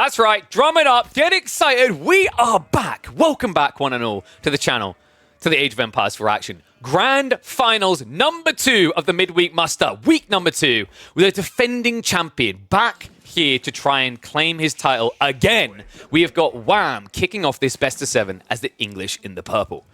That's right, drum it up, get excited, we are back! Welcome back, one and all, to the channel, to the Age of Empires 4 action. Grand Finals number 2 of the midweek muster, week number 2, with a defending champion back here to try and claim his title again. We have got Wham kicking off this best of 7 as the English in the purple.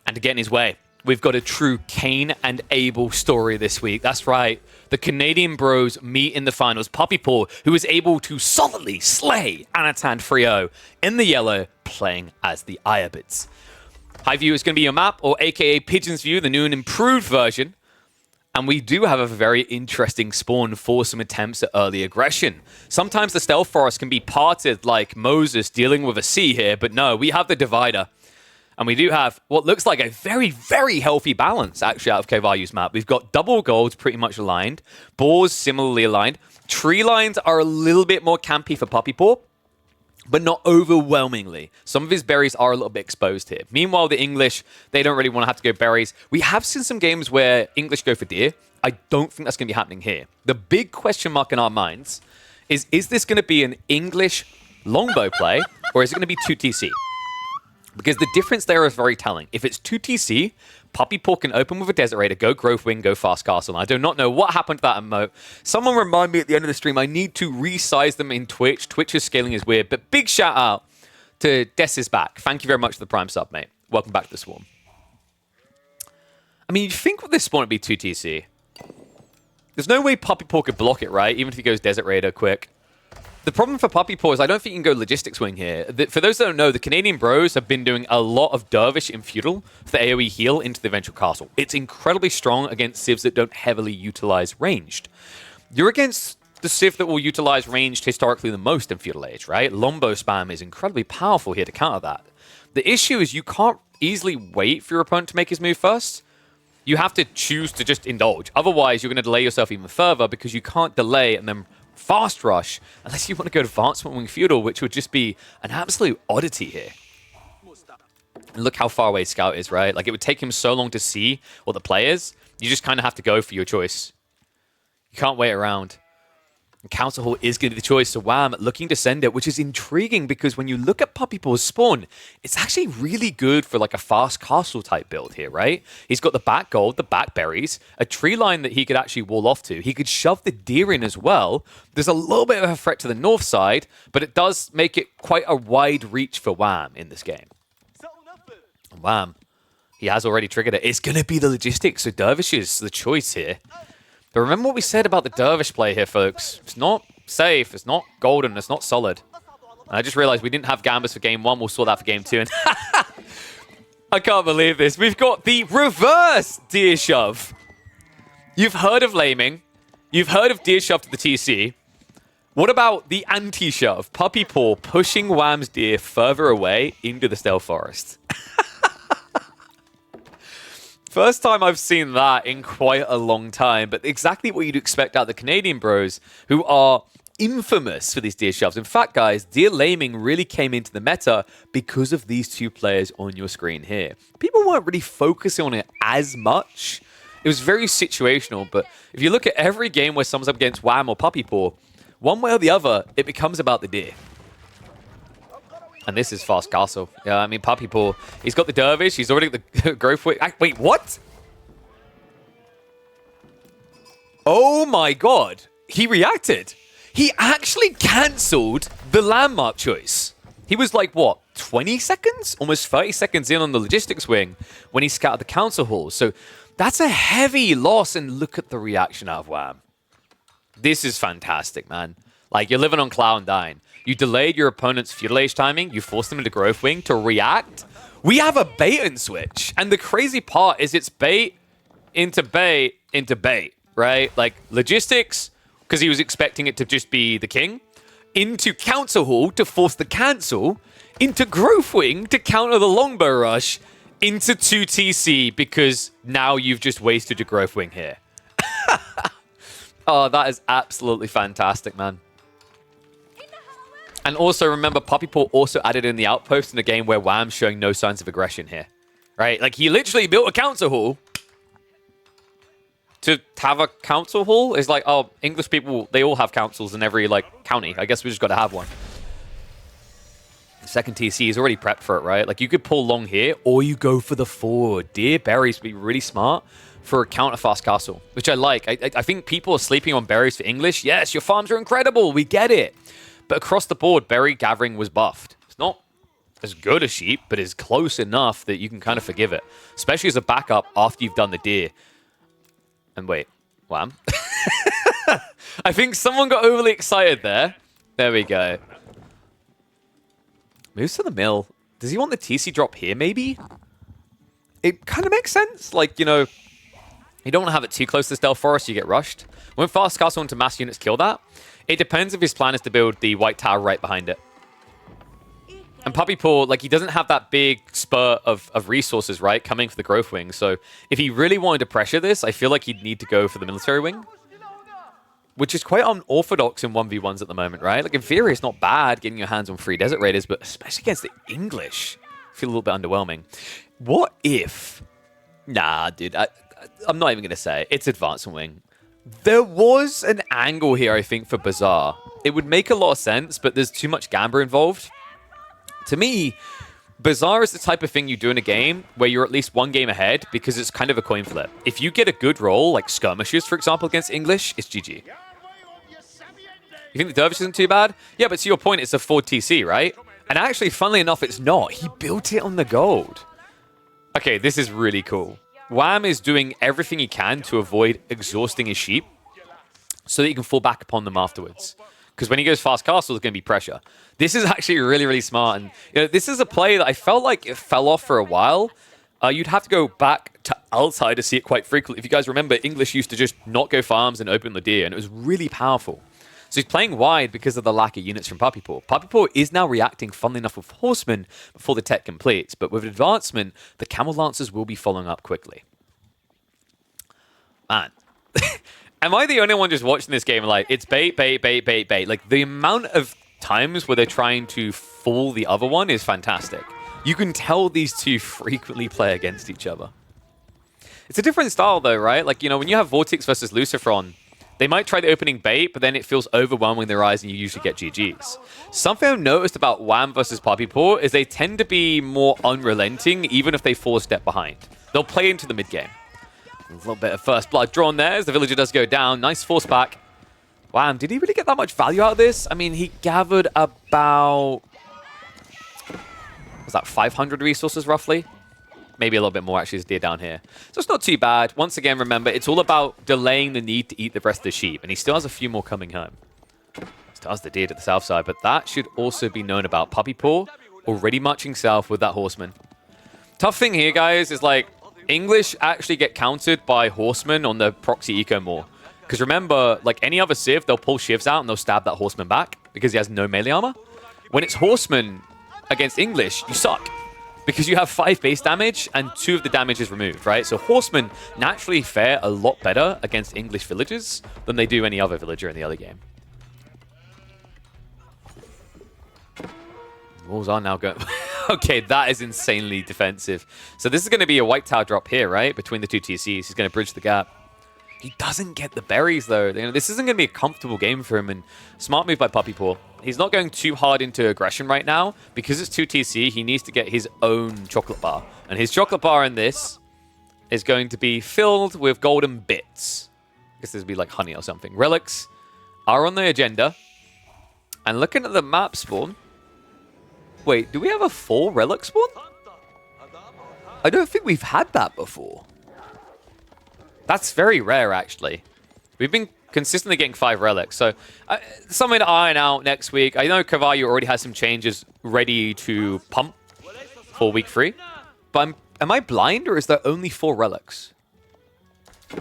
And to get in his way, we've got a true Cain and Abel story this week. That's right. The Canadian bros meet in the finals. Puppy Paw, who is able to solidly slay Anatan Frio in the yellow, playing as the Ayubids. High View is going to be your map, or aka Pigeon's View, the new and improved version. And we do have a very interesting spawn for some attempts at early aggression. Sometimes the Stealth Forest can be parted like Moses dealing with a sea here, but no, we have the Divider. And we do have what looks like a very, very healthy balance, actually, out of Kevaryu's map. We've got double golds pretty much aligned. Boars similarly aligned. Tree lines are a little bit more campy for Puppy Paw, but not overwhelmingly. Some of his berries are a little bit exposed here. Meanwhile, the English, they don't really want to have to go berries. We have seen some games where English go for deer. I don't think that's going to be happening here. The big question mark in our minds is this going to be an English longbow play, or is it going to be 2TC? Because the difference there is very telling. If it's 2TC, Puppy Paw can open with a Desert Raider, go Growth Wing, go Fast Castle. And I do not know what happened to that emote. Someone remind me at the end of the stream, I need to resize them in Twitch. Twitch's scaling is weird. But big shout out to Des is back. Thank you very much for the Prime sub, mate. Welcome back to the Swarm. I mean, you'd think with this spawn it'd be 2TC. There's no way Puppy Paw could block it, right? Even if he goes Desert Raider quick. The problem for Puppy Paw is I don't think you can go Logistics Wing here. For those that don't know, the Canadian bros have been doing a lot of Dervish in Feudal for the AoE heal into the Eventual Castle. It's incredibly strong against civs that don't heavily utilize ranged. You're against the civ that will utilize ranged historically the most in Feudal Age, right? Lombo spam is incredibly powerful here to counter that. The issue is you can't easily wait for your opponent to make his move first. You have to choose to just indulge. Otherwise, you're going to delay yourself even further because you can't delay and then fast rush unless you want to go Advancement Wing Feudal, which would just be an absolute oddity here. And look how far away Scout is, right? Like, it would take him so long to see what the play is. You just kind of have to go for your choice. You can't wait around. And Council Hall is going to be the choice, so Wham looking to send it, which is intriguing because when you look at Puppy Paw's spawn, it's actually really good for like a fast castle type build here, right? He's got the back gold, the back berries, a tree line that he could actually wall off to. He could shove the deer in as well. There's a little bit of a threat to the north side, but it does make it quite a wide reach for Wham in this game. And Wham, he has already triggered it. It's going to be the logistics, so Dervish is the choice here. But remember what we said about the Dervish play here, folks. It's not safe, it's not golden, it's not solid. And I just realized we didn't have Gambas for game 1. We'll sort that for game 2. And I can't believe this. We've got the reverse deer shove. You've heard of laming. You've heard of deer shove to the TC. What about the anti-shove? Puppy Paw pushing Wham's deer further away into the Stealth Forest. First time I've seen that in quite a long time, but exactly what you'd expect out of the Canadian bros, who are infamous for these deer shoves. In fact, guys, deer laming really came into the meta because of these two players on your screen here. People weren't really focusing on it as much. It was very situational, but if you look at every game where someone's up against Wham or Puppy Paw, one way or the other, it becomes about the deer. And this is Fast Castle. Yeah, I mean, Puppy Paw, he's got the Dervish. He's already got the Growth Wing. Wait, what? Oh my god. He reacted. He actually cancelled the landmark choice. He was like, what, 20 seconds? Almost 30 seconds in on the Logistics Wing when he scouted the Council Hall. So that's a heavy loss, and look at the reaction out of Wham. This is fantastic, man. Like, you're living on cloud nine. You delayed your opponent's Feudal Age timing. You forced them into Growth Wing to react. We have a bait and switch. And the crazy part is it's bait into bait into bait, right? Like, logistics, because he was expecting it to just be the king, into Council Hall to force the cancel, into Growth Wing to counter the Longbow Rush, into 2TC because now you've just wasted your Growth Wing here. Oh, that is absolutely fantastic, man. And also, remember, Puppy Paw also added in the outpost in a game where Wham's showing no signs of aggression here. Right? Like, he literally built a council hall. To have a council hall is like, oh, English people, they all have councils in every, like, county. I guess we just got to have one. Second TC is already prepped for it, right? Like, you could pull long here, or you go for the forward. Deer berries would be really smart for a counter-fast castle, which I like. I think people are sleeping on berries for English. Yes, your farms are incredible. We get it. But across the board, berry gathering was buffed. It's not as good as sheep, but is close enough that you can kind of forgive it, especially as a backup after you've done the deer. And wait, wham. I think someone got overly excited there. There we go. Moves to the mill. Does he want the TC drop here, maybe? It kind of makes sense. Like, you know, you don't want to have it too close to Stealth Forest, you get rushed. When Fast Castle into mass units kill that, it depends if his plan is to build the White Tower right behind it. And Puppy Paw, like, he doesn't have that big spur of resources, right, coming for the Growth Wing. So if he really wanted to pressure this, I feel like he'd need to go for the Military Wing, which is quite unorthodox in 1v1s at the moment, right? Like, in theory, it's not bad getting your hands on 3 Desert Raiders, but especially against the English, I feel a little bit underwhelming. What if... Nah, dude, I'm not even going to say it. It's Advancement Wing. There was an angle here, I think, for Bazaar. It would make a lot of sense, but there's too much Gamba involved. To me, Bazaar is the type of thing you do in a game where you're at least one game ahead because it's kind of a coin flip. If you get a good roll, like Skirmishes, for example, against English, it's GG. You think the Dervish isn't too bad? Yeah, but to your point, it's a 4 TC, right? And actually, funnily enough, it's not. He built it on the gold. Okay, this is really cool. Wham is doing everything he can to avoid exhausting his sheep so that he can fall back upon them afterwards. Because when he goes Fast Castle, there's going to be pressure. This is actually really, really smart. And you know, this is a play that I felt like it fell off for a while. You'd have to go back to Altai to see it quite frequently. If you guys remember, English used to just not go farms and open the deer, and it was really powerful. So he's playing wide because of the lack of units from Puppy Paw. Puppy Paw is now reacting, funnily enough, with Horsemen before the tech completes. But with Advancement, the Camel Lancers will be following up quickly. Man. Am I the only one just watching this game like, it's bait, bait, bait, bait, bait? Like, the amount of times where they're trying to fool the other one is fantastic. You can tell these two frequently play against each other. It's a different style, though, right? Like, you know, when you have Vortex versus Lucifron, they might try the opening bait, but then it feels overwhelming in their eyes and you usually get GGs. Something I've noticed about Wham versus Puppy Paw is they tend to be more unrelenting, even if they fall a step behind. They'll play into the mid-game. A little bit of first blood drawn there as the villager does go down. Nice force back. Wham, did he really get that much value out of this? I mean, he gathered about... was that 500 resources, roughly? Maybe a little bit more, actually, as deer down here. So it's not too bad. Once again, remember, it's all about delaying the need to eat the rest of the sheep. And he still has a few more coming home. Still has the deer to the south side. But that should also be known about. Puppy Paw already marching south with that horseman. Tough thing here, guys, is like... English actually get countered by horsemen on the proxy eco more. Because remember, like any other civ, they'll pull shivs out and they'll stab that horseman back because he has no melee armor. When it's horsemen against English, you suck. Because you have 5 base damage and 2 of the damage is removed, right? So horsemen naturally fare a lot better against English villagers than they do any other villager in the other game. Walls are now going... Okay, that is insanely defensive. So this is going to be a white tower drop here, right? Between the two TCs. He's going to bridge the gap. He doesn't get the berries, though. You know, this isn't going to be a comfortable game for him. And smart move by Puppy Paw. He's not going too hard into aggression right now. Because it's 2 TC, he needs to get his own chocolate bar. And his chocolate bar in this is going to be filled with golden bits. I guess this would be like honey or something. Relics are on the agenda. And looking at the map spawn... Wait, do we have a 4 relic spawn? I don't think we've had that before. That's very rare, actually. We've been consistently getting 5 relics, so something to iron out next week. I know Cavallo already has some changes ready to pump for week 3, but am I blind, or is there only 4 relics?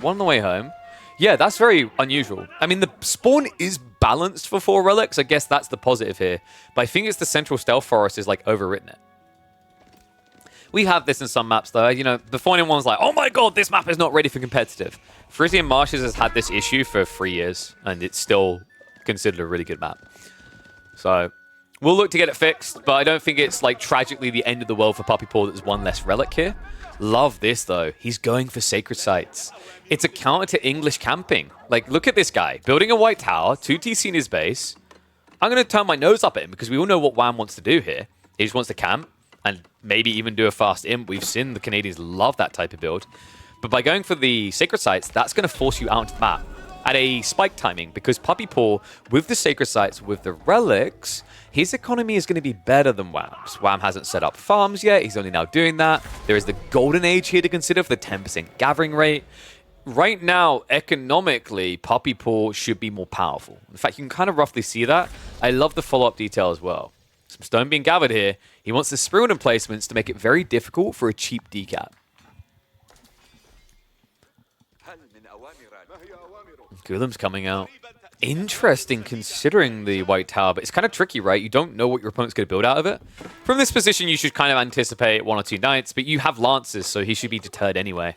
One on the way home. Yeah, that's very unusual. I mean, the spawn is balanced for 4 relics. I guess that's the positive here. But I think it's the central stealth forest is like overwritten it. We have this in some maps though. You know, before anyone's like, oh my god, this map is not ready for competitive. Frisian Marshes has had this issue for 3 years, and it's still considered a really good map. So we'll look to get it fixed, but I don't think it's like tragically the end of the world for Puppy Paw that there's 1 less relic here. Love this, though. He's going for Sacred Sites. It's a counter to English camping. Like, look at this guy. Building a white tower, 2 TC in his base. I'm going to turn my nose up at him because we all know what Wham wants to do here. He just wants to camp and maybe even do a fast imp. We've seen the Canadians love that type of build. But by going for the Sacred Sites, that's going to force you out into the map at a spike timing, because Puppy Paw, with the Sacred Sites, with the relics, his economy is going to be better than Wham's. Wham hasn't set up farms yet. He's only now doing that. There is the Golden Age here to consider for the 10% gathering rate. Right now, economically, Puppy Paw should be more powerful. In fact, you can kind of roughly see that. I love the follow-up detail as well. Some stone being gathered here. He wants the Spirit emplacements to make it very difficult for a cheap decap. Gulam's coming out. Interesting considering the white tower, but it's kind of tricky, right? You don't know what your opponent's going to build out of it. From this position, you should kind of anticipate 1 or 2 knights, but you have lances, so he should be deterred anyway.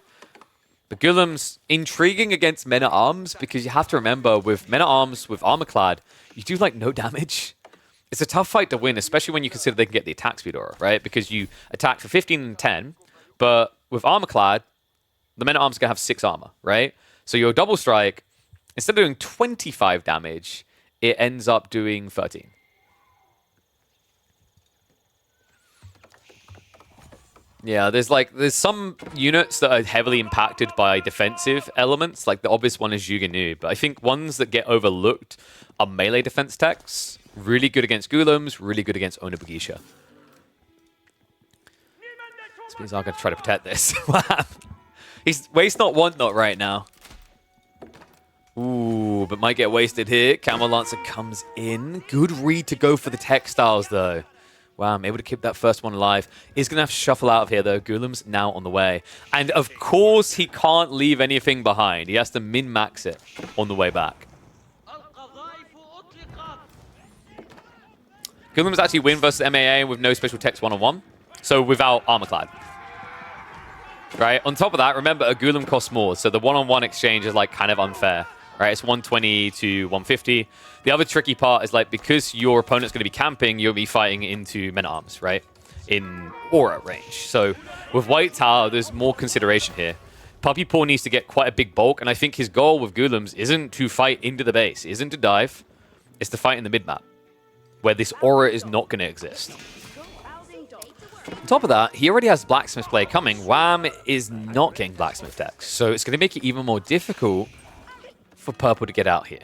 But Gulam's intriguing against men-at-arms, because you have to remember, with men-at-arms, with armor-clad, you do like no damage. It's a tough fight to win, especially when you consider they can get the attack speed aura, right? Because you attack for 15 and 10, but with armor-clad, the men-at-arms are going to have 6 armor, right? So your double strike, instead of doing 25 damage, it ends up doing 13. Yeah, there's some units that are heavily impacted by defensive elements, like the obvious one is Yuganu, but I think ones that get overlooked are melee defense techs. Really good against Gulams, really good against Onabugisha. Spears are going to try to protect this. He's waste not, want not right now. Ooh, but might get wasted here. Camel Lancer comes in. Good read to go for the textiles, though. Wow, I'm able to keep that first one alive. He's going to have to shuffle out of here, though. Gulam's now on the way. And, of course, he can't leave anything behind. He has to min-max it on the way back. Gulam's actually win versus MAA with no special text one-on-one. So, without armor-clad. Right? On top of that, remember, a Gulam costs more. So, the one-on-one exchange is, like, kind of unfair. Right, it's 120 to 150. The other tricky part is, like, because your opponent's going to be camping, you'll be fighting into men-at-arms, right? In aura range. So with White Tower, there's more consideration here. Puppy Paw needs to get quite a big bulk, and I think his goal with Gulams isn't to fight into the base, isn't to dive, it's to fight in the mid-map, where this aura is not going to exist. On top of that, he already has Blacksmith play coming. Wham is not getting Blacksmith decks, so it's going to make it even more difficult for Purple to get out here.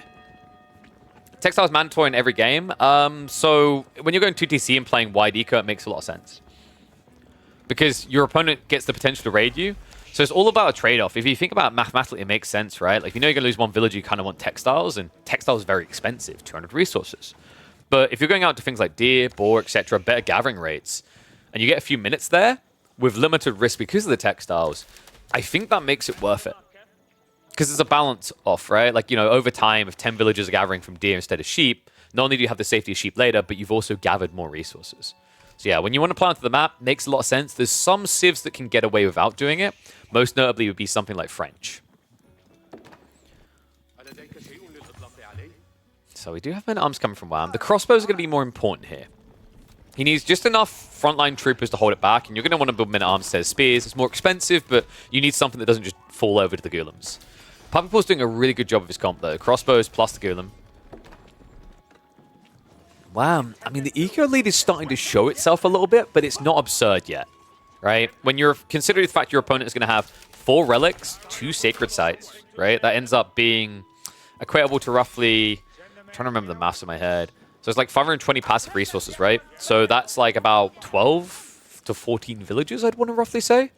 Textile is mandatory in every game, so when you're going 2TC and playing wide eco, it makes a lot of sense. Because your opponent gets the potential to raid you, so it's all about a trade-off. If you think about it mathematically, it makes sense, right? Like, if you know you're going to lose one village, you kind of want textiles, and textiles is very expensive, 200 resources. But if you're going out to things like deer, boar, etc., better gathering rates, and you get a few minutes there, with limited risk because of the textiles, I think that makes it worth it. Because there's a balance off, right? Like, you know, over time, if 10 villagers are gathering from deer instead of sheep, not only do you have the safety of sheep later, but you've also gathered more resources. So yeah, when you want to plan to the map, makes a lot of sense. There's some civs that can get away without doing it. Most notably would be something like French. So we do have men-at-arms coming from Wham. The crossbows are going to be more important here. He needs just enough frontline troopers to hold it back, and you're going to want to build men-at-arms instead of spears. It's more expensive, but you need something that doesn't just fall over to the Gulams. Puppy Paw's doing a really good job of his comp, though. Crossbows plus the Gulam. Wow. I mean, the eco lead is starting to show itself a little bit, but it's not absurd yet, right? When you're considering the fact your opponent is going to have 4 relics, 2 sacred sites, right? That ends up being equatable to roughly... I'm trying to remember the maths in my head. So it's like 520 passive resources, right? So that's like about 12 to 14 villages, I'd want to roughly say.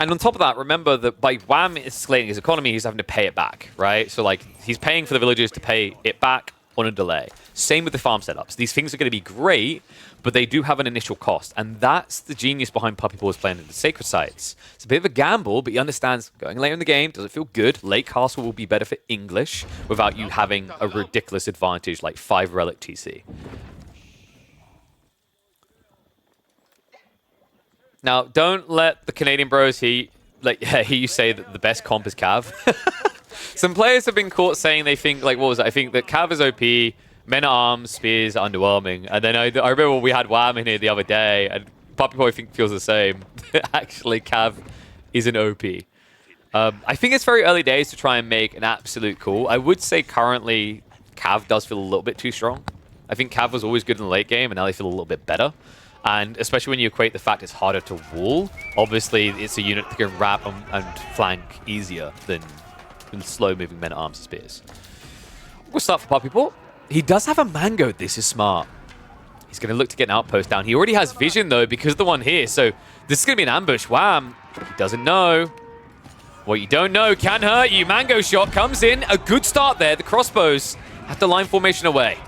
And on top of that, remember that by Wham escalating his economy, he's having to pay it back, right? So, like, he's paying for the villagers to pay it back on a delay. Same with the farm setups. These things are going to be great, but they do have an initial cost. And that's the genius behind Puppy Paw's playing in the sacred sites. It's a bit of a gamble, but he understands going later in the game doesn't feel good. Late Castle will be better for English without you having a ridiculous advantage like 5 relic TC. Now, don't let the Canadian bros hear you say that the best comp is Cav. Some players have been caught saying they think, like, what was it? I think that Cav is OP, men-at-arms, spears are underwhelming. And then I remember we had Wham in here the other day, and Puppy Boy feels the same. Actually, Cav is an OP. I think it's very early days to try and make an absolute call. I would say currently Cav does feel a little bit too strong. I think Cav was always good in the late game, and now they feel a little bit better. And especially when you equate the fact it's harder to wall, obviously it's a unit that can wrap and flank easier than slow-moving men-at-arms and spears. We'll start for Puppy Paw. He does have a Mango. This is smart. He's going to look to get an outpost down. He already has vision, though, because of the one here. So this is going to be an ambush. Wham! He doesn't know. What you don't know can hurt you. Mango shot comes in. A good start there. The crossbows have to line formation away.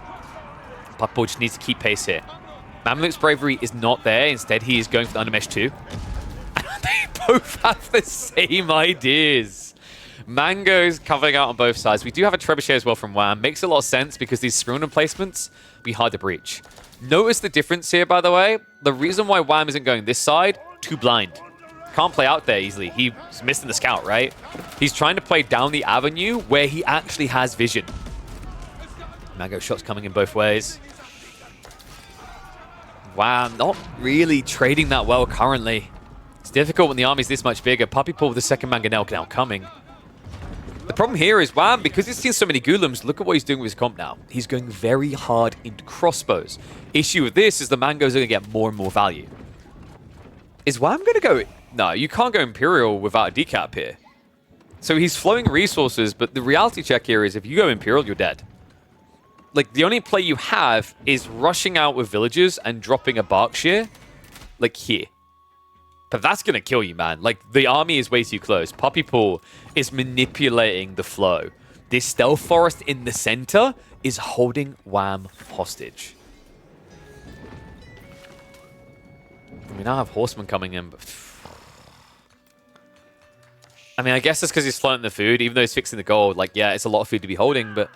Puppy Paw just needs to keep pace here. Mamluk's bravery is not there. Instead, he is going for the undermesh too. They both have the same ideas. Mango's covering out on both sides. We do have a trebuchet as well from Wham. Makes a lot of sense because these screen emplacements be hard to breach. Notice the difference here, by the way. The reason why Wham isn't going this side, too blind. Can't play out there easily. He's missing the scout, right? He's trying to play down the avenue where he actually has vision. Mango shots coming in both ways. Wow, not really trading that well currently. It's difficult when the army's this much bigger. Puppy Paw with the second Mangonel now coming. The problem here is Wham, because he's seen so many Ghoulems, look at what he's doing with his comp now. He's going very hard into crossbows. Issue with this is the Mangos are going to get more and more value. Is Wham going to go... No, you can't go Imperial without a decap here. So he's flowing resources, but the reality check here is if you go Imperial, you're dead. Like, the only play you have is rushing out with villagers and dropping a Berkshire, like here. But that's going to kill you, man. Like, the army is way too close. Puppy Paw is manipulating the flow. This stealth forest in the center is holding Wham hostage. We now have horsemen coming in, but... I mean, I guess it's because he's floating the food, even though he's fixing the gold. Like, yeah, it's a lot of food to be holding, but...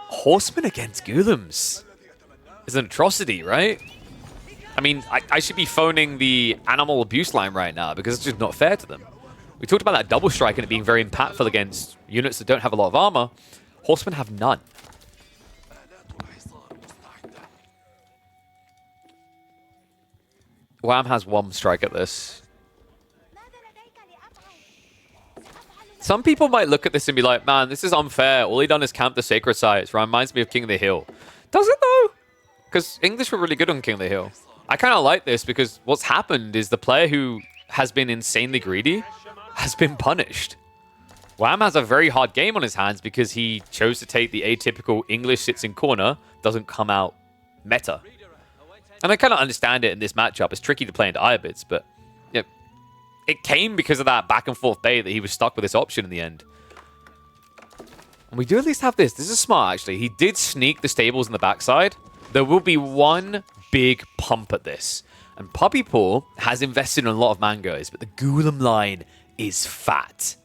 Horsemen against Ghoulems is an atrocity, right? I mean, I should be phoning the animal abuse line right now because it's just not fair to them. We talked about that double strike and it being very impactful against units that don't have a lot of armor. Horsemen have none. Wham has one strike at this. Some people might look at this and be like, man, this is unfair. All he done is camp the sacred sites. Reminds me of King of the Hill. Does it though? Because English were really good on King of the Hill. I kind of like this because what's happened is the player who has been insanely greedy has been punished. Wham has a very hard game on his hands because he chose to take the atypical English sits in corner, doesn't come out meta. And I kind of understand it in this matchup. It's tricky to play into Ayyubids, but yeah, it came because of that back and forth bait that he was stuck with this option in the end. And we do at least have this. This is smart, actually. He did sneak the stables in the backside. There will be one big pump at this. And Puppy Paw has invested in a lot of mangoes, but the Ghoulam line is fat.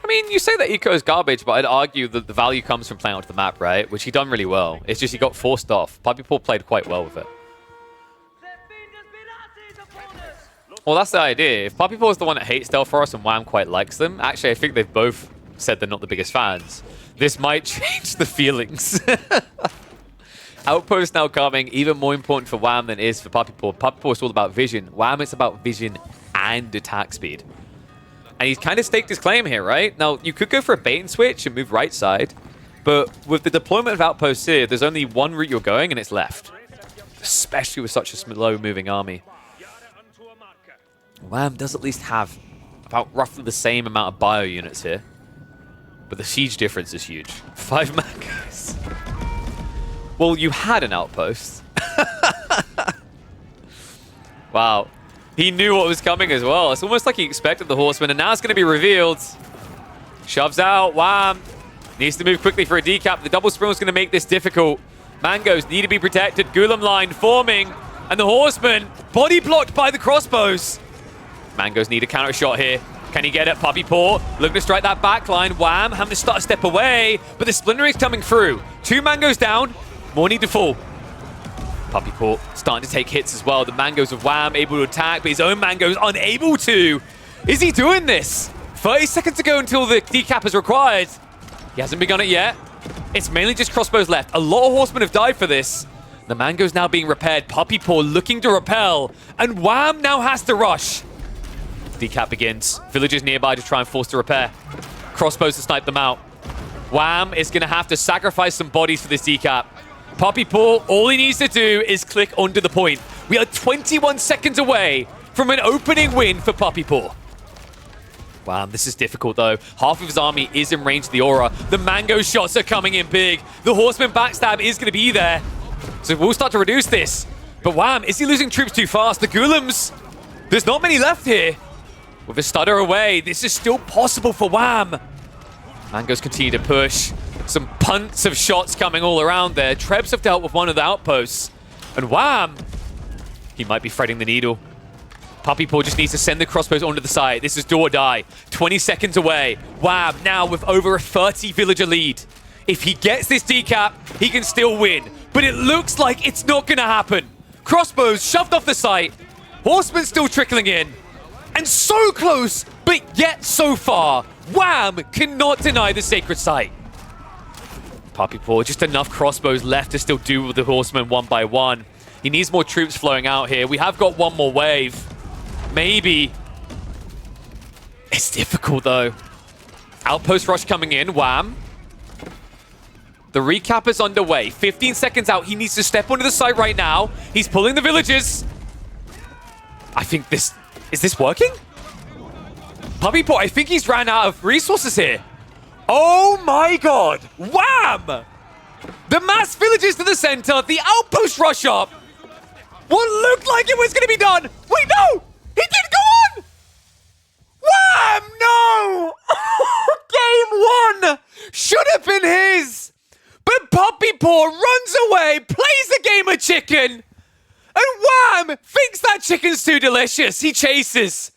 I mean, you say that eco is garbage, but I'd argue that the value comes from playing onto the map, right? Which he done really well. It's just he got forced off. Puppy Paw played quite well with it. Well, that's the idea. If Puppy Paw is the one that hates Stealth Forest and Wham quite likes them, actually, I think they've both said they're not the biggest fans. This might change the feelings. Outpost now coming, even more important for Wham than it is for Puppy Paw. Puppy Paw is all about vision. Wham, it's about vision and attack speed. And he's kind of staked his claim here, right? Now, you could go for a bait and switch and move right side, but with the deployment of outposts here, there's only one route you're going, and it's left. Especially with such a slow-moving army. Wham does at least have about roughly the same amount of bio units here. But the siege difference is huge. 5 mangoes. Well, you had an outpost. Wow. He knew what was coming as well. It's almost like he expected the horseman, and now it's going to be revealed. Shoves out. Wham. Needs to move quickly for a decap. The double sprint is going to make this difficult. Mangoes need to be protected. Ghoulam line forming. And the horseman body blocked by the crossbows. Mangoes need a counter shot here. Can he get it? Puppy Paw looking to strike that back line. Wham having to start a step away. But the splintering's coming through. 2 mangoes down. More need to fall. Puppy Paw starting to take hits as well. The mangoes of Wham able to attack, but his own mangoes unable to. Is he doing this? 30 seconds to go until the decap is required. He hasn't begun it yet. It's mainly just crossbows left. A lot of horsemen have died for this. The mango's now being repaired. Puppy Paw looking to repel. And Wham now has to rush. Decap begins. Villagers nearby to try and force the repair. Crossbows to snipe them out. Wham is going to have to sacrifice some bodies for this decap. Puppy Paw, all he needs to do is click onto the point. We are 21 seconds away from an opening win for Puppy Paw. Wow, this is difficult though. Half of his army is in range of the aura. The mango shots are coming in big. The horseman backstab is going to be there. So we'll start to reduce this. But Wham, is he losing troops too fast? The Ghoulems, there's not many left here. With a stutter away, this is still possible for Wham. Mangoes continue to push. Some punts of shots coming all around there. Trebs have dealt with one of the outposts. And Wham, he might be threading the needle. Puppy Paw just needs to send the crossbows onto the side. This is do or die. 20 seconds away. Wham, now with over a 30 villager lead. If he gets this decap, he can still win. But it looks like it's not going to happen. Crossbows shoved off the site. Horsemen still trickling in. And so close, but yet so far. Wham cannot deny the sacred site. Puppy Paw, just enough crossbows left to still do with the horsemen one by one. He needs more troops flowing out here. We have got one more wave. Maybe. It's difficult though. Outpost rush coming in. Wham. The recap is underway. 15 seconds out. He needs to step onto the site right now. He's pulling the villagers. I think this... Is this working? Puppy Paw, I think he's ran out of resources here. Oh my god. Wham! The mass villages to the center. The outpost rush up. What looked like it was going to be done. Wait, no! He did go on! Wham! No! Game one should have been his. But Puppy Paw runs away, plays the game of chicken. And Wham thinks that chicken's too delicious. He chases.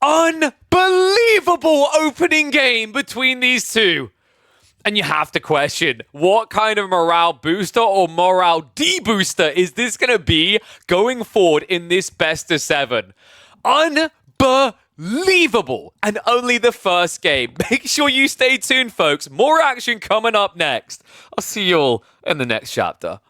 Unbelievable opening game between these two. And you have to question, what kind of morale booster or morale debooster is this going to be going forward in this best of 7? Unbelievable. And only the first game. Make sure you stay tuned, folks. More action coming up next. I'll see you all in the next chapter.